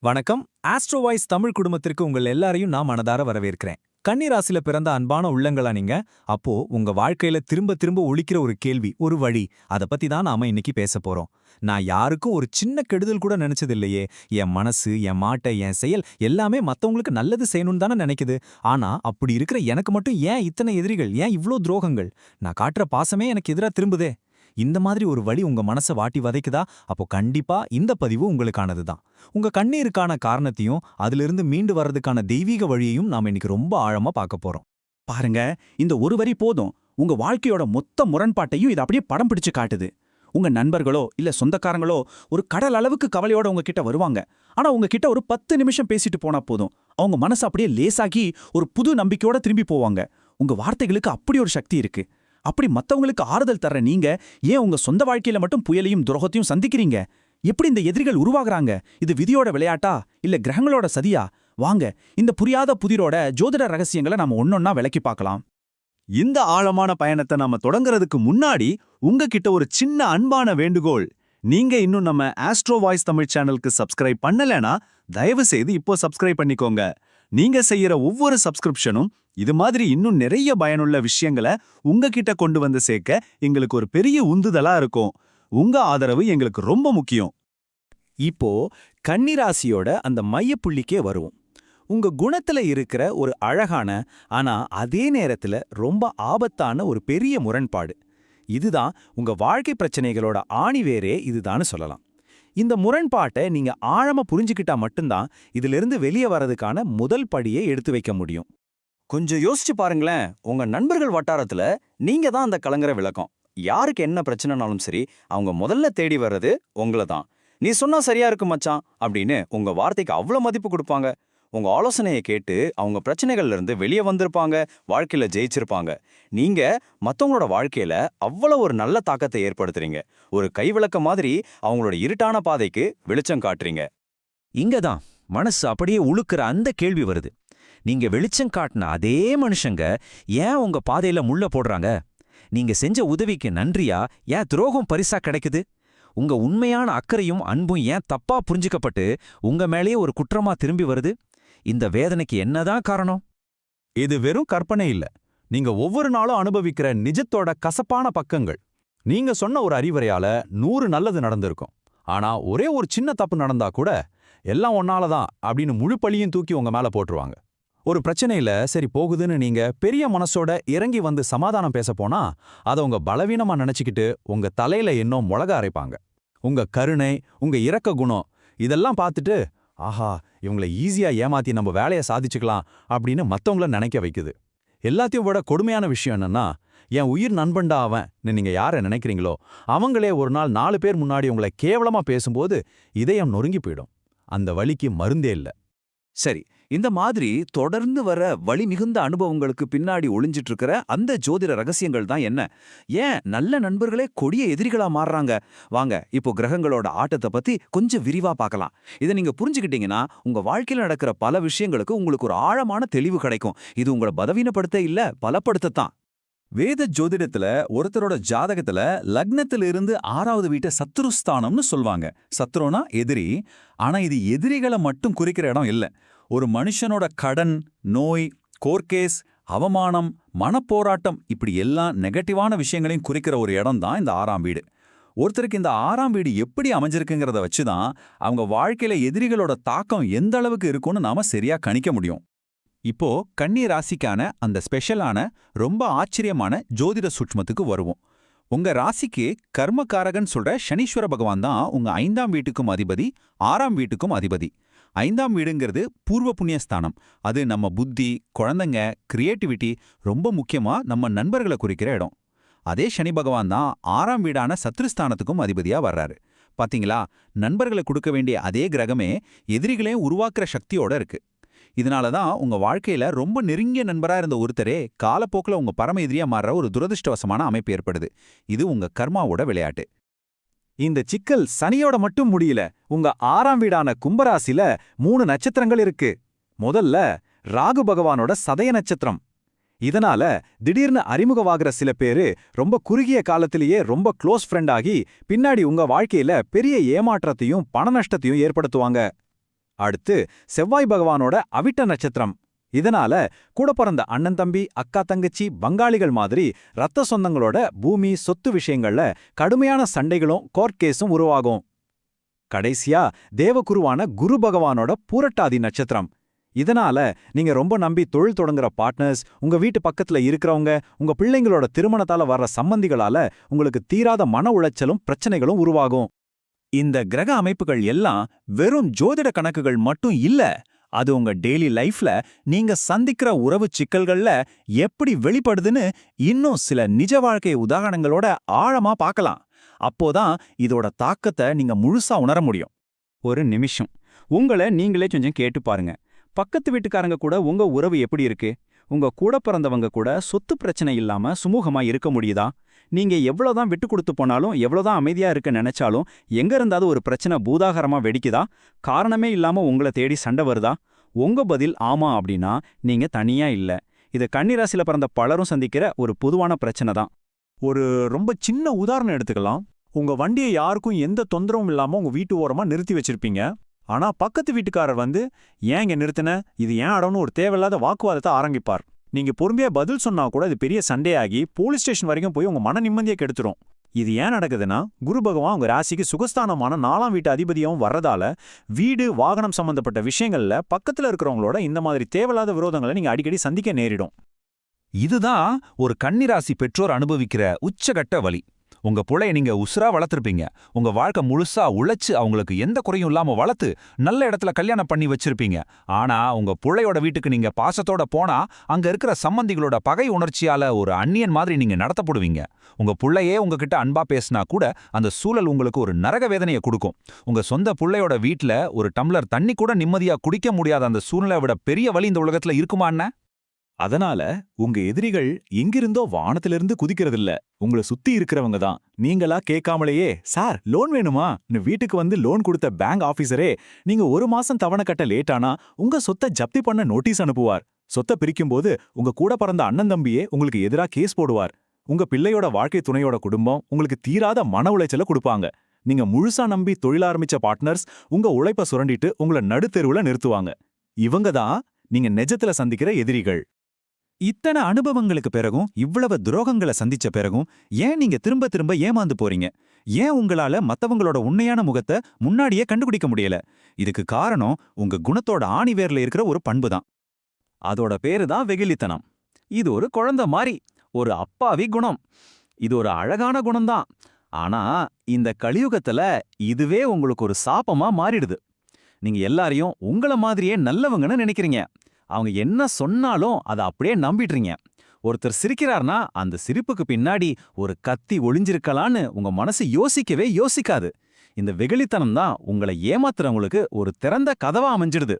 வணக்கம். ஆஸ்ட்ரோவாய்ஸ் தமிழ் குடும்பத்திற்கு உங்கள் எல்லாரையும் நான் மனதார வரவேற்கிறேன். கன்னி ராசியில பிறந்த அன்பான உள்ளங்களா நீங்க? அப்போ உங்க வாழ்க்கையில திரும்ப திரும்ப ஒலிக்கிற ஒரு கேள்வி, ஒரு வழி, அத பத்தி தான் நாம இன்னைக்கு பேசப் போறோம். நான் யாருக்கும் ஒரு சின்ன கெடுதல் கூட நினைச்சதில்லையே. என் மனசு, என் மாட்டை, என் செயல் எல்லாமே மத்தவங்களுக்கு நல்லது செய்யணும்னு தானே நினைக்குது. ஆனா அப்படி இருக்கிற எனக்கு மட்டும் ஏன் இத்தனை எதிரிகள், ஏன் இவ்ளோ துரோகங்கள்? நான் காட்டுற பாசமே எனக்கு எதிரா திரும்புதே. இந்த மாதிரி ஒரு வழி உங்க மனச வாட்டி வதைக்குதா? அப்போ கண்டிப்பா இந்த பதிவு உங்களுக்கானது தான். உங்க கண்ணீருக்கான காரணத்தையும் அதிலிருந்து மீண்டு வர்றதுக்கான தெய்வீக வழியையும் நாம இன்னைக்கு ரொம்ப ஆழமா பார்க்க போறோம். பாருங்க, இந்த ஒரு வரி போதும் உங்க வாழ்க்கையோட மொத்த முரண்பாட்டையும் இது அப்படியே படம் பிடிச்சு காட்டுது. உங்க நண்பர்களோ இல்ல சொந்தக்காரங்களோ ஒரு கடல் அளவுக்கு கவலையோட உங்ககிட்ட வருவாங்க. ஆனா உங்ககிட்ட ஒரு 10 நிமிஷம் பேசிட்டு போனா போதும், அவங்க மனசு அப்படியே லேசாகி ஒரு புது நம்பிக்கையோட திரும்பி போவாங்க. உங்க வார்த்தைகளுக்கு அப்படி ஒரு சக்தி இருக்கு. அப்படி மத்தவங்களுக்கு ஆறுதல் தர்ற நீங்க ஏன் உங்க சொந்த வாழ்க்கையில மட்டும் புயலையும் துரோகத்தையும் சந்திக்கிறீங்க? எப்படி இந்த எதிரிகள் உருவாகுறாங்க? இது விதியோட விளையாட்டா இல்ல கிரகங்களோட சதியா? வாங்க, இந்த புரியாத புதிரோட ஜோதிட ரகசியங்களை நாம ஒன்னொன்னா விளக்கி பார்க்கலாம். இந்த ஆழமான பயணத்தை நாம தொடங்குறதுக்கு முன்னாடி உங்ககிட்ட ஒரு சின்ன அன்பான வேண்டுகோள். நீங்க இன்னும் நம்ம ஆஸ்ட்ரோ வாய்ஸ் தமிழ் சேனலுக்கு சப்ஸ்கிரைப் பண்ணலனா தயவு செய்து இப்போ சப்ஸ்கிரைப் பண்ணிக்கோங்க. நீங்க செய்யற ஒவ்வொரு சப்ஸ்கிரிப்ஷனும் இது மாதிரி இன்னும் நிறைய பயனுள்ள விஷயங்களை உங்ககிட்ட கொண்டு வந்து சேர்க்க எங்களுக்கு ஒரு பெரிய உந்துதலா இருக்கும். உங்க ஆதரவு எங்களுக்கு ரொம்ப முக்கியம். இப்போ கன்னிராசியோட அந்த மையப்புள்ளிக்கே வருவோம். உங்க குணத்துல இருக்கிற ஒரு அழகான, ஆனா அதே நேரத்துல ரொம்ப ஆபத்தான ஒரு பெரிய முரண்பாடு. இதுதான் உங்க வாழ்க்கை பிரச்சனைகளோட ஆணிவேரே இதுதான்னு சொல்லலாம். இந்த முரண்பாட்டை நீங்க ஆழமா புரிஞ்சுக்கிட்டா மட்டும்தான் இதிலிருந்து வெளியே வர்றதுக்கான முதல் படியை எடுத்து வைக்க முடியும். கொஞ்சம் யோசிச்சு பாருங்களேன். உங்க நண்பர்கள் வட்டாரத்துல நீங்க தான் அந்த கலங்கர விளக்கம். யாருக்கு என்ன பிரச்சனைனாலும் சரி, அவங்க முதல்ல தேடி வர்றது உங்களை தான். நீ சொன்னா சரியா இருக்கு மச்சான் அப்படின்னு உங்க வார்த்தைக்கு அவ்வளோ மதிப்பு கொடுப்பாங்க. உங்க ஆலோசனையை கேட்டு அவங்க பிரச்சனைகள்ல இருந்து வெளியே வந்திருப்பாங்க, வாழ்க்கையில ஜெயிச்சிருப்பாங்க. நீங்க மத்தவங்களோட வாழ்க்கையில அவ்வளோ ஒரு நல்ல தாக்கத்தை ஏற்படுத்துறீங்க. ஒரு கைவிளக்க மாதிரி அவங்களோட இருட்டான பாதைக்கு வெளிச்சம் காட்டுறீங்க. இங்கதான் மனசு அப்படியே உழுக்கிற அந்த கேள்வி வருது. நீங்க வெளிச்சம் காட்டின அதே மனுஷங்க ஏன் உங்க பாதையில முள்ள போடுறாங்க? நீங்க செஞ்ச உதவிக்கு நன்றியா ஏன் துரோகம் பரிசா கிடைக்குது? உங்க உண்மையான அக்கறையும் அன்பும் ஏன் தப்பா புரிஞ்சுக்கப்பட்டு உங்க மேலேயே ஒரு குற்றமா திரும்பி வருது? இந்த வேதனைக்கு என்னதான் காரணம்? இது வெறும் கற்பனை இல்ல. நீங்க ஒவ்வொரு நாளும் அனுபவிக்கிற நிஜத்தோட கசப்பான பக்கங்கள். நீங்க சொன்ன ஒரு அறிவுரையால 100 நல்லது நடந்திருக்கும். ஆனா ஒரே ஒரு சின்ன தப்பு நடந்தா கூட எல்லாம் ஒன்னாலதான் அப்படின்னு முழு பழியும் தூக்கி உங்க மேல போட்டுருவாங்க. ஒரு பிரச்சனையில சரி போகுதுன்னு நீங்க பெரிய மனசோட இறங்கி வந்து சமாதானம் பேச போனா அதை உங்க பலவீனமா நினைச்சுக்கிட்டு உங்க தலையில இன்னும் மிளக அரைப்பாங்க. உங்க கருணை, உங்க இரக்க குணம் இதெல்லாம் பார்த்துட்டு ஆஹா, இவங்களை ஈஸியா ஏமாத்தி நம்ம வேலையை சாதிச்சுக்கலாம் அப்படின்னு மத்தவங்கள நினைக்க வைக்குது. எல்லாத்தையும் விட கொடுமையான விஷயம் என்னன்னா, என் உயிர் நண்பன்டா அவன் நீங்க யாரை நினைக்கிறீங்களோ அவங்களே ஒரு நாள் 4 பேர் முன்னாடி உங்களை கேவலமா பேசும்போது இதயம் நொறுங்கி போயிடும். அந்த வலிக்கு மருந்தே இல்ல. சரி, இந்த மாதிரி தொடர்ந்து வர வலி மிகுந்த அனுபவங்களுக்கு பின்னாடி ஒளிஞ்சிட்டு இருக்கிற அந்த ஜோதிட ரகசியங்கள் தான் என்ன? ஏன் நல்ல நண்பர்களே கொடிய எதிரிகளா மாறுறாங்க? வாங்க, இப்போ கிரகங்களோட ஆட்டத்தை பத்தி கொஞ்சம் விரிவா பார்க்கலாம். இதை நீங்க புரிஞ்சுக்கிட்டீங்கன்னா உங்க வாழ்க்கையில நடக்கிற பல விஷயங்களுக்கு உங்களுக்கு ஒரு ஆழமான தெளிவு கிடைக்கும். இது உங்களை பலவீனப்படுத்த இல்ல, பலப்படுத்தத்தான். வேத ஜோதிடத்துல ஒருத்தரோட ஜாதகத்துல லக்னத்துல இருந்து 6வது வீட்டை சத்ருஸ்தானம்னு சொல்வாங்க. சத்ருனா எதிரி. ஆனா இது எதிரிகளை மட்டும் குறிக்கிற இடம் இல்ல. ஒரு மனுஷனோட கடன், நோய், கோர்கேஸ், அவமானம், மனப்போராட்டம் இப்படி எல்லாம் நெகட்டிவான விஷயங்களையும் குறிக்கிற ஒரு இடம் தான் இந்த 6ஆம் வீடு. ஒருத்தருக்கு இந்த 6ஆம் வீடு எப்படி அமைஞ்சிருக்குங்கிறத வச்சுதான் அவங்க வாழ்க்கையில எதிரிகளோட தாக்கம் எந்த அளவுக்கு இருக்கும்னு நாம சரியா கணிக்க முடியும். இப்போ கன்னி ராசிக்கான அந்த ஸ்பெஷலான ரொம்ப ஆச்சரியமான ஜோதிட சூட்சமத்துக்கு வருவோம். உங்க ராசிக்கு கர்மகாரகன் சொல்ற சனீஸ்வர பகவான் தான் உங்க 5ஆம் வீட்டுக்கும் அதிபதி, 6ஆம் வீட்டுக்கும் அதிபதி. 5ஆம் வீடுங்கிறது பூர்வ புண்ணியஸ்தானம். அது நம்ம புத்தி, குழந்தைங்க, கிரியேட்டிவிட்டி, ரொம்ப முக்கியமா நம்ம நண்பர்களை குறிக்கிற இடம். அதே சனி பகவான் தான் 6ஆம் வீடான சத்ருஸ்தானத்துக்கும் அதிபதியா வர்றாரு. பாத்தீங்களா, நண்பர்களை கொடுக்க வேண்டிய அதே கிரகமே எதிரிகளையும் உருவாக்குற சக்தியோட இருக்கு. இதனால தான் உங்க வாழ்க்கையில ரொம்ப நெருங்கிய நண்பரா இருந்த ஒருத்தரே காலப்போக்கில் உங்க பரம எதிரியா மாறுற ஒரு துரதிருஷ்டவசமான அமைப்பு ஏற்படுது. இது உங்க கர்மாவோட விளையாட்டு. இந்த சிக்கல் சனியோட மட்டும் முடியல. உங்க 6ஆம் வீடான கும்பராசில 3 நட்சத்திரங்கள் இருக்கு. முதல்ல ராகு பகவானோட சதய நட்சத்திரம். இதனால திடீர்னு அறிமுகமாகிற சில பேரு ரொம்ப குறுகிய காலத்திலேயே ரொம்ப க்ளோஸ் ஃப்ரெண்ட் ஆகி பின்னாடி உங்க வாழ்க்கையில பெரிய ஏமாற்றத்தையும் பண நஷ்டத்தையும் ஏற்படுத்துவாங்க. அடுத்து செவ்வாய் பகவானோட அவிட்ட நட்சத்திரம். இதனால கூட பிறந்த அண்ணன் தம்பி அக்கா தங்கச்சி பங்காளிகள் மாதிரி ரத்த சொந்தங்களோட பூமி சொத்து விஷயங்கள்ல கடுமையான சண்டைகளும் கோர்ட் கேஸும் உருவாகும். கடைசியா தேவகுருவான குரு பகவானோட பூரட்டாதி நட்சத்திரம். இதனால நீங்க ரொம்ப நம்பி தொழில் தொடங்குற பார்ட்னர்ஸ், உங்க வீட்டு பக்கத்துல இருக்கிறவங்க, உங்க பிள்ளைங்களோட திருமணத்தால வர்ற சம்பந்திகளால உங்களுக்கு தீராத மன உளைச்சலும் பிரச்சனைகளும் உருவாகும். இந்த கிரக அமைப்புகள் எல்லாம் வெறும் ஜோதிட கணக்குகள் மட்டும் இல்ல, அது உங்க டெய்லி லைஃப்ல நீங்க சந்திக்கிற உறவு சிக்கல்கள்ல எப்படி வெளிப்படுதுன்னு இன்னும் சில நிஜ வாழ்க்கை உதாரணங்களோட ஆழமா பார்க்கலாம். அப்போதான் இதோட தாக்கத்தை நீங்க முழுசா உணர முடியும். ஒரு நிமிஷம், உங்களை நீங்களே கொஞ்சம் கேட்டு பாருங்க. பக்கத்து வீட்டுக்காரங்க கூட உங்க உறவு எப்படி இருக்கு? உங்க கூட பிறந்தவங்க கூட சொத்து பிரச்சனை இல்லாம சுமூகமா இருக்க முடியுதா? நீங்க எவ்வளவுதான் விட்டு கொடுத்து போனாலும், எவ்வளவுதான் அமைதியா இருக்க நினைச்சாலும், எங்க இருந்தாவது ஒரு பிரச்சனை பூதாகரமா வெடிக்குதா? காரணமே இல்லாம உங்களை தேடி சண்டை வருதா? உங்க பதில் ஆமா அப்படின்னா நீங்க தனியா இல்ல. இது கன்னிராசியில பிறந்த பலரும் சந்திக்கிற ஒரு பொதுவான பிரச்சனை தான். ஒரு ரொம்ப சின்ன உதாரணம் எடுத்துக்கலாம். உங்க வண்டியை யாருக்கும் எந்த தொந்தரவும் இல்லாம உங்க வீட்டு ஓரமா நிறுத்தி வச்சிருப்பீங்க. ஆனா பக்கத்து வீட்டுக்காரர் வந்து, ஏன் இங்க நிறுத்தின, இது ஏன் இடம்னு ஒரு தேவையில்லாத வாக்குவாதத்தை ஆரம்பிப்பார். நீங்க பொறுமையா பதில் சொன்னா கூட இது பெரிய சண்டையாகி போலீஸ் ஸ்டேஷன் வரைக்கும் போய் உங்க மன நிம்மதியை கெடுத்துரும். இது ஏன் நடக்குதுன்னா, குரு பகவான் உங்க ராசிக்கு சுகஸ்தானமான 4ஆம் வீட்டு அதிபதியாவும் வர்றதால வீடு வாகனம் சம்பந்தப்பட்ட விஷயங்கள்ல பக்கத்துல இருக்கிறவங்களோட இந்த மாதிரி தேவையில்லாத விரோதங்களை நீங்க அடிக்கடி சந்திக்க நேரிடும். இதுதான் ஒரு கன்னிராசி பெற்றோர் அனுபவிக்கிற உச்சகட்ட வலி. உங்க புள்ளைய நீங்க உசுரா வளர்த்திருப்பீங்க. உங்க வாழ்க்கை முழுசா உழைச்சு அவங்களுக்கு எந்த குறையும் இல்லாம வளர்த்து நல்ல இடத்துல கல்யாணம் பண்ணி வச்சிருப்பீங்க. ஆனா உங்க புள்ளையோட வீட்டுக்கு நீங்க பாசத்தோட போனா அங்க இருக்கிற சம்பந்திகளோட பகை உணர்ச்சியால ஒரு அந்நியன் மாதிரி நீங்க நடத்தப்படுவீங்க. உங்க புள்ளையே உங்ககிட்ட அன்பா பேசினா கூட அந்த சூழல் உங்களுக்கு ஒரு நரக வேதனையை கொடுக்கும். உங்க சொந்த புள்ளையோட வீட்ல ஒரு டம்ளர் தண்ணி கூட நிம்மதியா குடிக்க முடியாத அந்த சூழ்நிலை விட பெரிய வலி இந்த உலகத்துல இருக்குமா என்ன? அதனால உங்க எதிரிகள் எங்கிருந்தோ வானத்திலிருந்து குதிக்கிறதில்ல, உங்களை சுத்தி இருக்கிறவங்க தான். நீங்களா கேட்காமலேயே, சார் லோன் வேணுமா வீட்டுக்கு வந்து லோன் கொடுத்த பேங்க் ஆபீசரே நீங்க 1 மாசம் தவணை கட்ட லேட்டானா உங்க சொத்தை ஜப்தி பண்ண நோட்டீஸ் அனுப்புவார். சொத்தை பிரிக்கும்போது உங்க கூட பிறந்த அண்ணன் தம்பியே உங்களுக்கு எதிரா கேஸ் போடுவார். உங்க பிள்ளையோட வாழ்க்கை துணையோட குடும்பம் உங்களுக்கு தீராத மன உளைச்சல கொடுப்பாங்க. நீங்க முழுசா நம்பி தொழில் ஆரம்பிச்ச பார்ட்னர்ஸ் உங்க உழைப்ப சுரண்டிட்டு உங்களை நடுத்தெருவுல நிறுத்துவாங்க. இவங்க தான் நீங்க நிஜத்துல சந்திக்கிற எதிரிகள். இத்தனை அனுபவங்களுக்கு பிறகும், இவ்வளவு துரோகங்களை சந்திச்ச பிறகும் ஏன் நீங்க திரும்ப திரும்ப ஏமாந்து போறீங்க? ஏன் உங்களால மத்தவங்களோட உண்மையான முகத்தை முன்னாடியே கண்டுபிடிக்க முடியல? இதுக்கு காரணம் உங்க குணத்தோட ஆணிவேர்ல இருக்கிற ஒரு பண்பு தான். அதோட பேரு தான் வெகுளித்தனம். இது ஒரு குழந்தை மாதிரி, ஒரு அப்பாவி குணம். இது ஒரு அழகான குணம்தான். ஆனா இந்த கலியுகத்துல இதுவே உங்களுக்கு ஒரு சாபமா மாறிடுது. நீங்க எல்லாரையும் உங்கள மாதிரியே நல்லவங்கன்னு நினைக்கிறீங்க. அவங்க என்ன சொன்னாலும் அதை அப்படியே நம்பிடுறீங்க. ஒருத்தர் சிரிக்கிறார்னா அந்த சிரிப்புக்கு பின்னாடி ஒரு கத்தி ஒளிஞ்சிருக்கலான்னு உங்க மனசு யோசிக்கவே யோசிக்காது. இந்த வெகுளித்தனம் தான் உங்களை ஏமாத்துறவங்களுக்கு ஒரு திறந்த கதவா அமைஞ்சிடுது.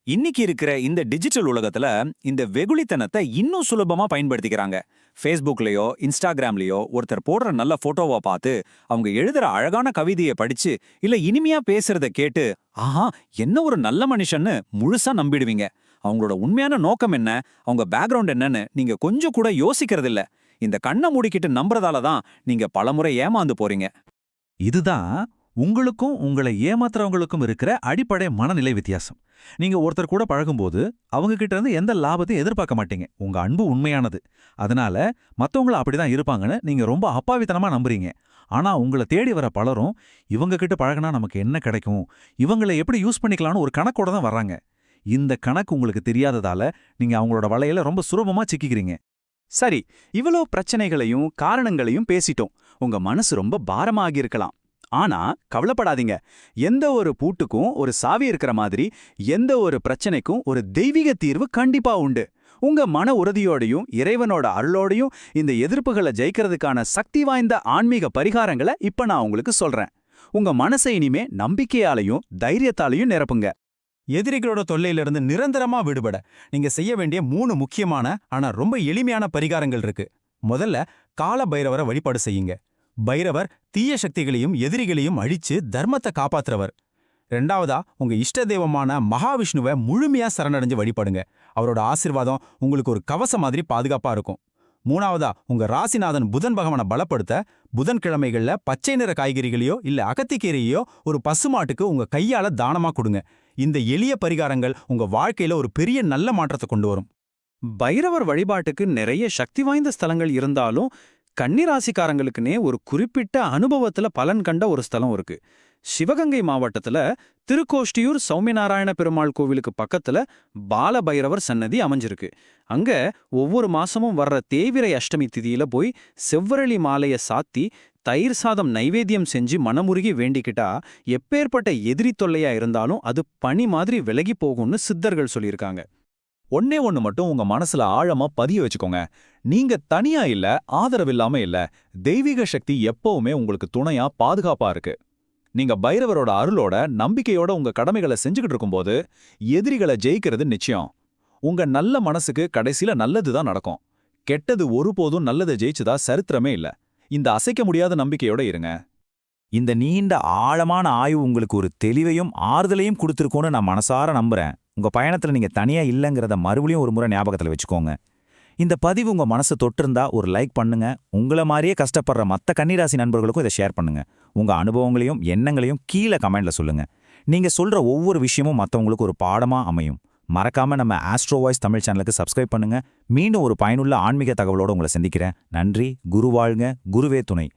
இன்னைக்கு இருக்கிற இந்த டிஜிட்டல் உலகத்துல இந்த வெகுளித்தனத்தை இன்னும் சுலபமா பயன்படுத்திக்கிறாங்க. ஃபேஸ்புக்லயோ இன்ஸ்டாகிராம்லயோ ஒருத்தர் போடுற நல்ல போட்டோவை பார்த்து, அவங்க எழுதுற அழகான கவிதையை படிச்சு இல்ல இனிமையா பேசுறத கேட்டு, ஆஹா என்ன ஒரு நல்ல மனுஷன்னு முழுசா நம்பிடுவீங்க. அவங்களோட உண்மையான நோக்கம் என்ன, அவங்க பேக்ரவுண்ட் என்னன்னு நீங்க கொஞ்சம் கூட யோசிக்கிறதில்ல. இந்த கண்ணை மூடிக்கிட்டு நம்புறதால தான் நீங்க பலமுறை ஏமாந்து போறீங்க. இதுதான் உங்களுக்கும் உங்களை ஏமாத்துறவங்களுக்கும் இருக்கிற அடிப்படை மனநிலை வித்தியாசம். நீங்க ஒருத்தர் கூட பழகும்போது அவங்க கிட்ட இருந்து எந்த லாபத்தையும் எதிர்பார்க்க மாட்டீங்க. உங்க அன்பு உண்மையானது. அதனால மத்தவங்கள அப்படிதான் இருப்பாங்கன்னு நீங்க ரொம்ப அப்பாவித்தனமா நம்புறீங்க. ஆனா உங்களை தேடி வர பலரும் இவங்க கிட்ட பழகினா நமக்கு என்ன கிடைக்கும், இவங்களை எப்படி யூஸ் பண்ணிக்கலாம்னு ஒரு கணக்கோட தான் வர்றாங்க. இந்த கணக்கு உங்களுக்கு தெரியாததால நீங்க அவங்களோட வலையில ரொம்ப சுலபமா சிக்கிக்கிறீங்க. சரி, இவ்வளோ பிரச்சனைகளையும் காரணங்களையும் பேசிட்டோம். உங்க மனசு ரொம்ப பாரமாகி இருக்கலாம். ஆனா கவலைப்படாதீங்க. எந்த ஒரு பூட்டுக்கும் ஒரு சாவி இருக்கிற மாதிரி எந்த ஒரு பிரச்சனைக்கும் ஒரு தெய்வீக தீர்வு கண்டிப்பா உண்டு. உங்க மன உறுதியோடையும் இறைவனோட அருளோடையும் இந்த எதிர்ப்புகளை ஜெயிக்கிறதுக்கான சக்தி வாய்ந்த ஆன்மீக பரிகாரங்களை இப்ப நான் உங்களுக்கு சொல்றேன். உங்க மனசை இனிமே நம்பிக்கையாலையும் தைரியத்தாலையும் நிரப்புங்க. எதிரிகளோட தொல்லையிலிருந்து நிரந்தரமா விடுபட நீங்க செய்ய வேண்டிய 3 முக்கியமான ஆனா ரொம்ப எளிமையான பரிகாரங்கள் இருக்கு. முதல்ல கால பைரவரை வழிபாடு செய்யுங்க. பைரவர் தீய சக்திகளையும் எதிரிகளையும் அழிச்சு தர்மத்தை காப்பாத்துறவர். 2வதா உங்க இஷ்ட தெய்வமான மகாவிஷ்ணுவை முழுமையா சரணடைஞ்சு வழிபடுங்க. அவரோட ஆசீர்வாதம் உங்களுக்கு ஒரு கவசம் மாதிரி பாதுகாப்பா இருக்கும். 3வதா உங்க ராசிநாதன் புதன் பகவானை பலப்படுத்த புதன்கிழமைகள்ல பச்சை நிற காய்கறிகளையோ இல்ல அகத்திக்கீரையோ ஒரு பசுமாட்டுக்கு உங்க கையால தானமா கொடுங்க. இந்த எளிய பரிகாரங்கள் உங்க வாழ்க்கையில ஒரு பெரிய நல்ல மாற்றத்தை கொண்டு வரும். பைரவர் வழிபாட்டுக்கு நிறைய சக்தி வாய்ந்த ஸ்தலங்கள் இருந்தாலும் கன்னிராசிக்காரங்களுக்குனே ஒரு குறிப்பிட்ட அனுபவத்துல பலன் கண்ட ஒரு ஸ்தலம் இருக்கு. சிவகங்கை மாவட்டத்துல திருக்கோஷ்டியூர் சௌமியநாராயண பெருமாள் கோவிலுக்கு பக்கத்துல பாலபைரவர் சன்னதி அமைஞ்சிருக்கு. அங்க ஒவ்வொரு மாசமும் வர்ற தேய்பிறை அஷ்டமி திதியில போய் செவ்வரளி மாலைய சாத்தி தயிர் சாதம் நைவேத்தியம் செஞ்சு மனமுருகி வேண்டிக்கிட்டா எப்பேற்பட்ட எதிரி தொல்லையா இருந்தாலும் அது பனி மாதிரி விலகி போகும்னு சித்தர்கள் சொல்லியிருக்காங்க. ஒண்ணே ஒண்ணு மட்டும் உங்க மனசுல ஆழமா பதிய வச்சுக்கோங்க. நீங்க தனியா இல்ல, ஆதரவில்லாம இல்ல. தெய்வீக சக்தி எப்பவுமே உங்களுக்கு துணையா பாதுகாப்பா இருக்கு. நீங்க பைரவரோட அருளோட நம்பிக்கையோட உங்க கடமைகளை செஞ்சுக்கிட்டு இருக்கும்போது எதிரிகளை ஜெயிக்கிறது நிச்சயம். உங்க நல்ல மனசுக்கு கடைசியில நல்லதுதான் நடக்கும். கெட்டது ஒருபோதும் நல்லதை ஜெயிச்சதா சரித்திரமே இல்ல. இந்த அசைக்க முடியாத நம்பிக்கையோட இருங்க. இந்த நீண்ட ஆழமான ஆய்வு உங்களுக்கு ஒரு தெளிவையும் ஆறுதலையும் கொடுத்துருக்கோன்னு நான் மனசார நம்புறேன். உங்க பயணத்துல நீங்க தனியா இல்லைங்கிறத மறுபடியும் ஒரு முறை ஞாபகத்துல வச்சுக்கோங்க. இந்த பதிவு உங்க மனசை தொட்டிருந்தா ஒரு லைக் பண்ணுங்க. உங்கள மாதிரியே கஷ்டப்படுற மற்ற கன்னிராசி நண்பர்களுக்கும் இதை ஷேர் பண்ணுங்க. உங்க அனுபவங்களையும் எண்ணங்களையும் கீழே கமெண்ட்ல சொல்லுங்க. நீங்க சொல்ற ஒவ்வொரு விஷயமும் மற்றவங்களுக்கு ஒரு பாடமா அமையும். மறக்காம நம்ம ஆஸ்ட்ரோ வாய்ஸ் தமிழ் சேனலுக்கு சப்ஸ்கிரைப் பண்ணுங்க. மீண்டும் ஒரு பயனுள்ள ஆன்மீக தகவலோட உங்களை சந்திக்கிறேன். நன்றி. குரு வாழ்க, குருவே துணை.